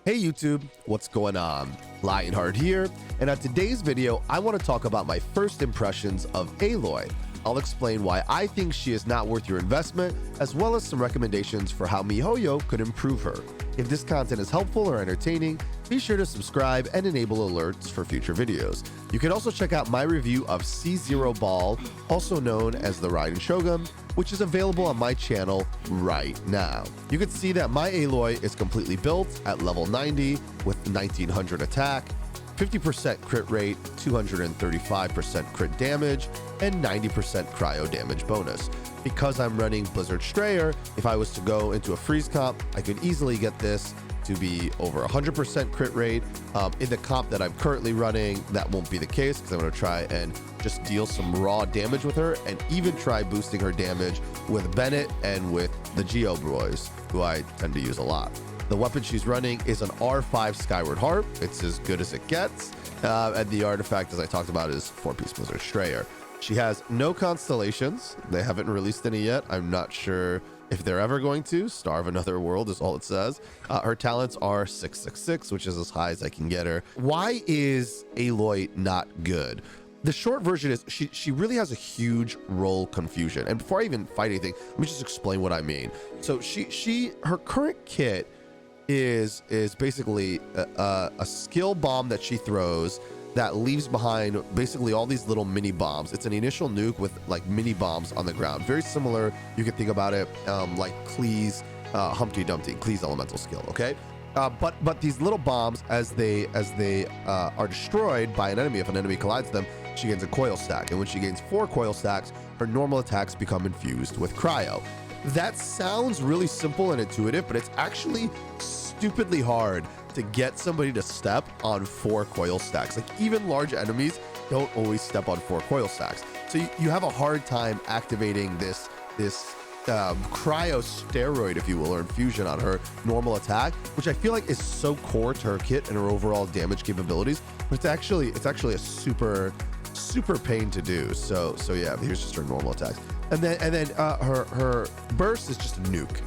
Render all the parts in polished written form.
Hey YouTube, what's going on? Lionheart here, and on today's video, I want to talk about my first impressions of Aloy. I'll explain why I think she is not worth your investment, as well as some recommendations for how miHoYo could improve her. If this content is helpful or entertaining, be sure to subscribe and enable alerts for future videos. You can also check out my review of C0 Ball, also known as the Raiden Shogun, which is available on my channel right now. You can see that my Aloy is completely built at level 90 with 1900 attack, 50% crit rate, 235% crit damage, and 90% cryo damage bonus. Because I'm running Blizzard Strayer, if I was to go into a freeze comp, I could easily get this to be over 100% crit rate. In the comp that I'm currently running, that won't be the case because I'm going to try and just deal some raw damage with her and even try boosting her damage with Bennett and with the Geo Boys, who I tend to use a lot. The weapon she's running is an R5 Skyward Harp. It's as good as it gets. And the artifact, as I talked about, is 4-piece Blizzard Strayer. She has no constellations. They haven't released any yet. I'm not sure if they're ever going to. Star of Another World is all it says. Her talents are 666, which is as high as I can get her. Why is Aloy not good? The short version is she really has a huge role confusion. And before I even fight anything, let me just explain what I mean. So her current kit is basically a skill bomb that she throws that leaves behind basically all these little mini bombs. It's an initial nuke with like mini bombs on the ground. Very similar, you can think about it like Klee's Humpty Dumpty, Klee's elemental skill, okay? But these little bombs, as they are destroyed by an enemy, if an enemy collides them, she gains a coil stack. And when she gains 4 coil stacks, her normal attacks become infused with cryo. That sounds really simple and intuitive, but it's actually stupidly hard to get somebody to step on 4 coil stacks. Like even large enemies don't always step on 4 coil stacks. So you have a hard time activating this cryo steroid, if you will, or infusion on her normal attack, which I feel like is so core to her kit and her overall damage capabilities. But it's actually a super pain to do. So yeah, here's just her normal attacks. And then her burst is just a nuke.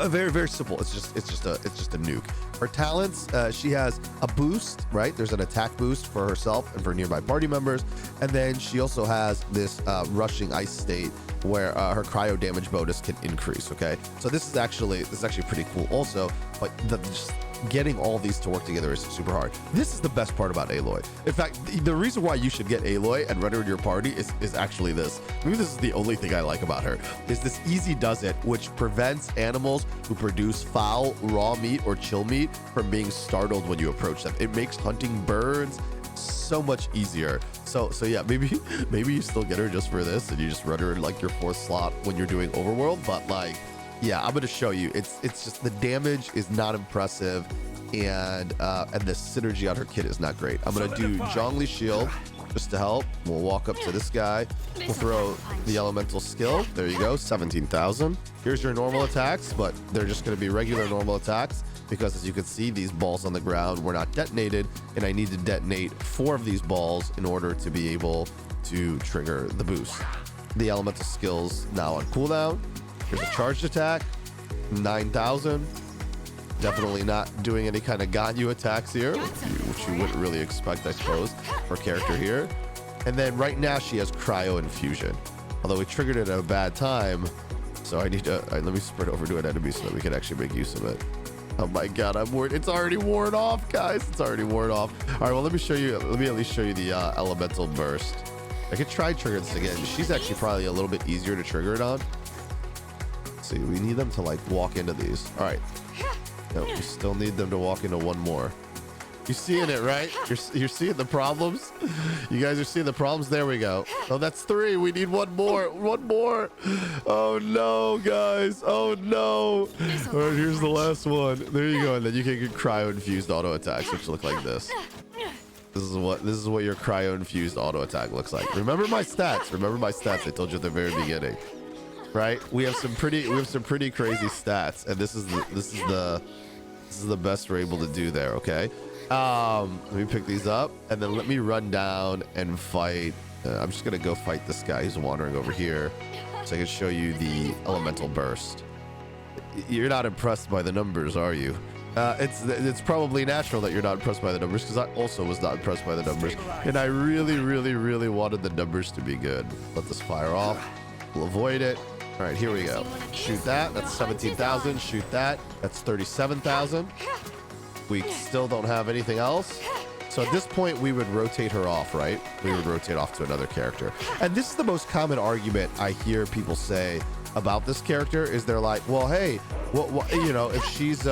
Very simple. It's just a nuke. Her talents, she has a boost, right? There's an attack boost for herself and for nearby party members, and then she also has this rushing ice state where her cryo damage bonus can increase. Okay, so this is actually pretty cool also, but just getting all these to work together is super hard. This is the best part about Aloy. In fact, the reason why you should get Aloy and run her in your party is actually this. Maybe this is the only thing I like about her, is this easy does it, which prevents animals who produce foul, raw meat, or chill meat from being startled when you approach them. It makes hunting birds so much easier. So yeah, maybe you still get her just for this and you just run her in like your 4th slot when you're doing overworld, but like, yeah, I'm going to show you. It's just the damage is not impressive, and the synergy on her kit is not great. I'm going to do Zhongli Shield just to help. We'll walk up to this guy. We'll throw the elemental skill. There you go, 17,000. Here's your normal attacks, but they're just going to be regular normal attacks because, as you can see, these balls on the ground were not detonated, and I need to detonate 4 of these balls in order to be able to trigger the boost. The elemental skills now on cooldown. Here's a charged attack, 9,000. Definitely not doing any kind of Ganyu attacks here, which you wouldn't really expect, I suppose, for a character here. And then right now she has cryo infusion, although we triggered it at a bad time. So I need to, let me spread over to an enemy so that we can actually make use of it. Oh my God, I'm worried. It's already worn off, guys. It's already worn off. All right, well, let me at least show you the elemental burst. I could try trigger this again. She's actually probably a little bit easier to trigger it on. See, we need them to like walk into these. All right, no, we still need them to walk into one more. You're seeing it, right? You're seeing the problems. You guys are seeing the problems. There we go. Oh, that's 3. We need one more. One more. Oh no, guys. Oh no. All right, here's the last one. There you go. And then you can get cryo infused auto attacks, which look like this. This is what your cryo infused auto attack looks like. Remember my stats. Remember my stats. I told you at the very beginning. Right, we have some pretty crazy stats, and this is the best we're able to do there. Okay, let me pick these up, and then let me run down and fight. I'm just gonna go fight this guy who's wandering over here, so I can show you the elemental burst. You're not impressed by the numbers, are you? It's probably natural that you're not impressed by the numbers, because I also was not impressed by the numbers, and I really wanted the numbers to be good. Let this fire off. We'll avoid it. All right, here we go. Shoot that. That's 17,000. Shoot that. That's 37,000. We still don't have anything else. So at this point, we would rotate her off, right? We would rotate off to another character. And this is the most common argument I hear people say about this character, is they're like, well, hey, what you know, if she's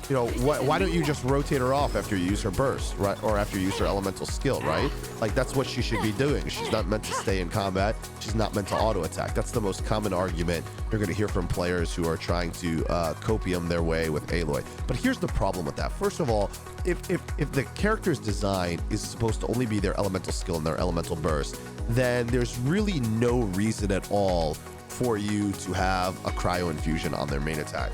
you know, why don't you just rotate her off after you use her burst, right? Or after you use her elemental skill, right? Like, that's what she should be doing. She's not meant to stay in combat. She's not meant to auto attack. That's the most common argument you're going to hear from players who are trying to copium their way with Aloy. But here's the problem with that. First of all, if the character's design is supposed to only be their elemental skill and their elemental burst, then there's really no reason at all for you to have a cryo infusion on their main attack.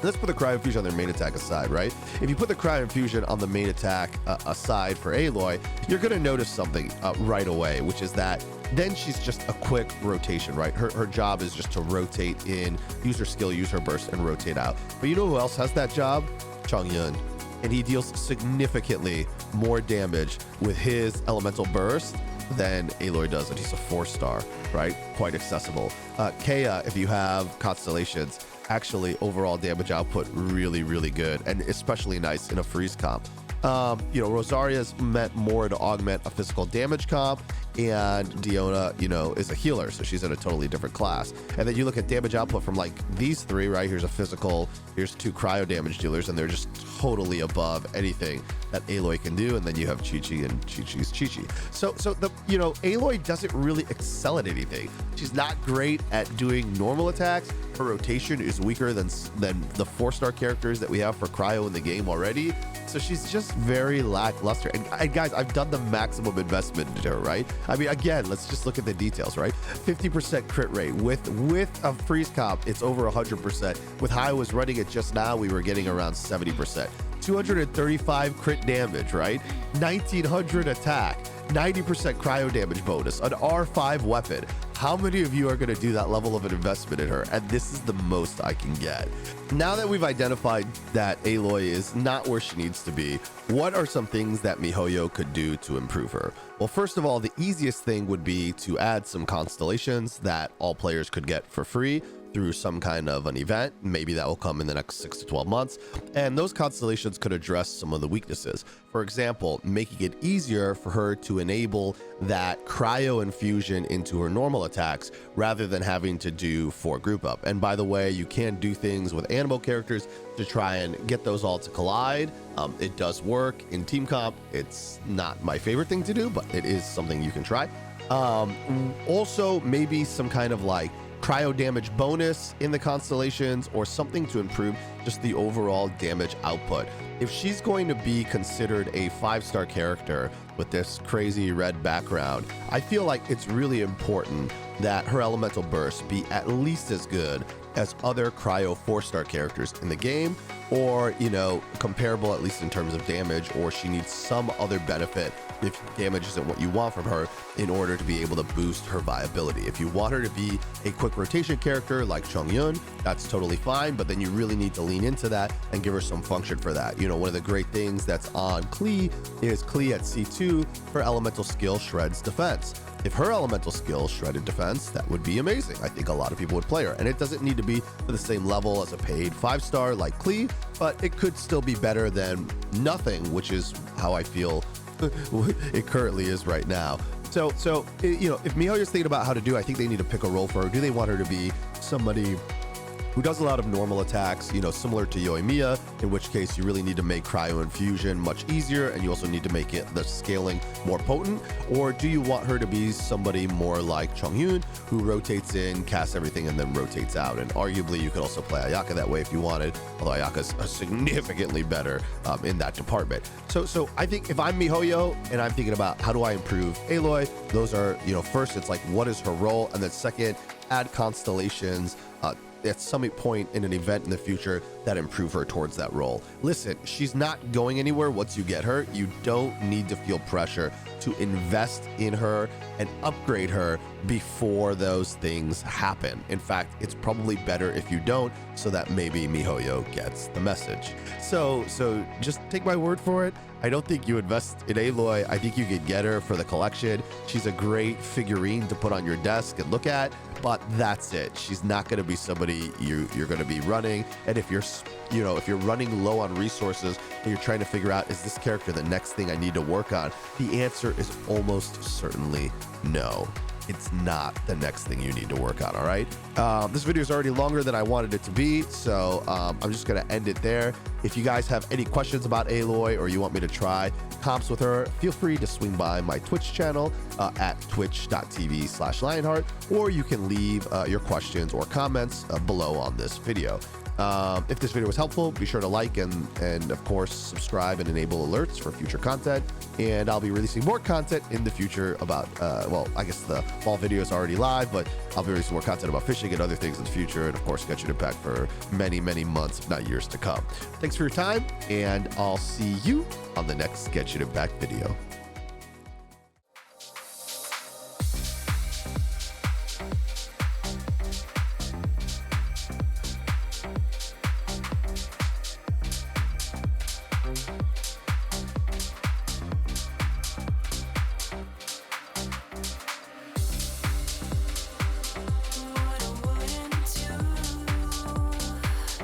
Let's put the cryo infusion on their main attack aside, right? If you put the cryo infusion on the main attack aside for Aloy, you're going to notice something right away, which is that then she's just a quick rotation, right? Her job is just to rotate in, use her skill, use her burst, and rotate out. But you know who else has that job? Chongyun. And he deals significantly more damage with his elemental burst than Aloy does, and he's a 4-star, right? Quite accessible. Kea, if you have constellations, actually overall damage output really good, and especially nice in a freeze comp. You know, Rosaria's meant more to augment a physical damage comp, and Diona, you know, is a healer, so she's in a totally different class. And then you look at damage output from like these three, right? Here's a physical, here's 2 cryo damage dealers, and they're just totally above anything that Aloy can do. And then you have Chi-Chi, and Chi-Chi's Chi-Chi. So the, you know, Aloy doesn't really excel at anything. She's not great at doing normal attacks. Her rotation is weaker than the 4-star characters that we have for cryo in the game already. So she's just very lackluster. And guys, I've done the maximum investment into her, right? I mean, again, let's just look at the details, right? 50% crit rate with a freeze comp, it's over 100%. With how I was running it just now, we were getting around 70%. 235 crit damage, right? 1900 attack, 90% cryo damage bonus, an R5 weapon. How many of you are going to do that level of an investment in her? And this is the most I can get. Now that we've identified that Aloy is not where she needs to be, what are some things that miHoYo could do to improve her? Well, first of all, the easiest thing would be to add some constellations that all players could get for free through some kind of an event. Maybe that will come in the next 6 to 12 months. And those constellations could address some of the weaknesses. For example, making it easier for her to enable that cryo infusion into her normal attacks rather than having to do 4 group up. And by the way, you can do things with animal characters to try and get those all to collide. It does work in team comp. It's not my favorite thing to do, but it is something you can try. Also, maybe some kind of like cryo damage bonus in the constellations, or something to improve just the overall damage output. If she's going to be considered a 5-star character with this crazy red background, I feel like it's really important that her elemental burst be at least as good as other cryo 4-star characters in the game, or, you know, comparable at least in terms of damage, or she needs some other benefit if damage isn't what you want from her in order to be able to boost her viability. If you want her to be a quick rotation character like Chongyun, that's totally fine, but then you really need to lean into that and give her some function for that. You know, one of the great things that's on Klee is Klee at C2, her elemental skill shreds defense. If her elemental skill shredded defense, that would be amazing. I think a lot of people would play her, and it doesn't need to be to the same level as a paid 5-star like Klee, but it could still be better than nothing, which is how I feel it currently is right now. So you know, if miHoYo's thinking about how to do, I think they need to pick a role for her. Do they want her to be somebody who does a lot of normal attacks, you know, similar to Yoimiya, in which case you really need to make cryo infusion much easier, and you also need to make it the scaling more potent? Or do you want her to be somebody more like Chongyun, who rotates in, casts everything, and then rotates out? And arguably you could also play Ayaka that way if you wanted, although Ayaka's significantly better in that department. So I think if I'm miHoYo and I'm thinking about how do I improve Aloy, those are, you know, first it's like, what is her role? And then second, add constellations at some point in an event in the future that improve her towards that role. Listen, she's not going anywhere once you get her. You don't need to feel pressure to invest in her and upgrade her before those things happen. In fact, it's probably better if you don't, so that maybe miHoYo gets the message. So just take my word for it. I don't think you invest in Aloy. I think you could get her for the collection. She's a great figurine to put on your desk and look at, but that's it. She's not going to be somebody you're going to be running. And if you're running low on resources and you're trying to figure out, is this character the next thing I need to work on? The answer is almost certainly no. It's not the next thing you need to work on. All right. This video is already longer than I wanted it to be, so I'm just going to end it there. If you guys have any questions about Aloy or you want me to try comps with her, feel free to swing by my Twitch channel at twitch.tv/Lionheart, or you can leave your questions or comments below on this video. If this video was helpful, be sure to like and of course subscribe and enable alerts for future content. And I'll be releasing more content in the future about well, I guess the fall video is already live, but I'll be releasing more content about fishing and other things in the future, and of course Genshin Impact for many months, if not years to come. Thanks for your time, and I'll see you on the next Genshin Impact video.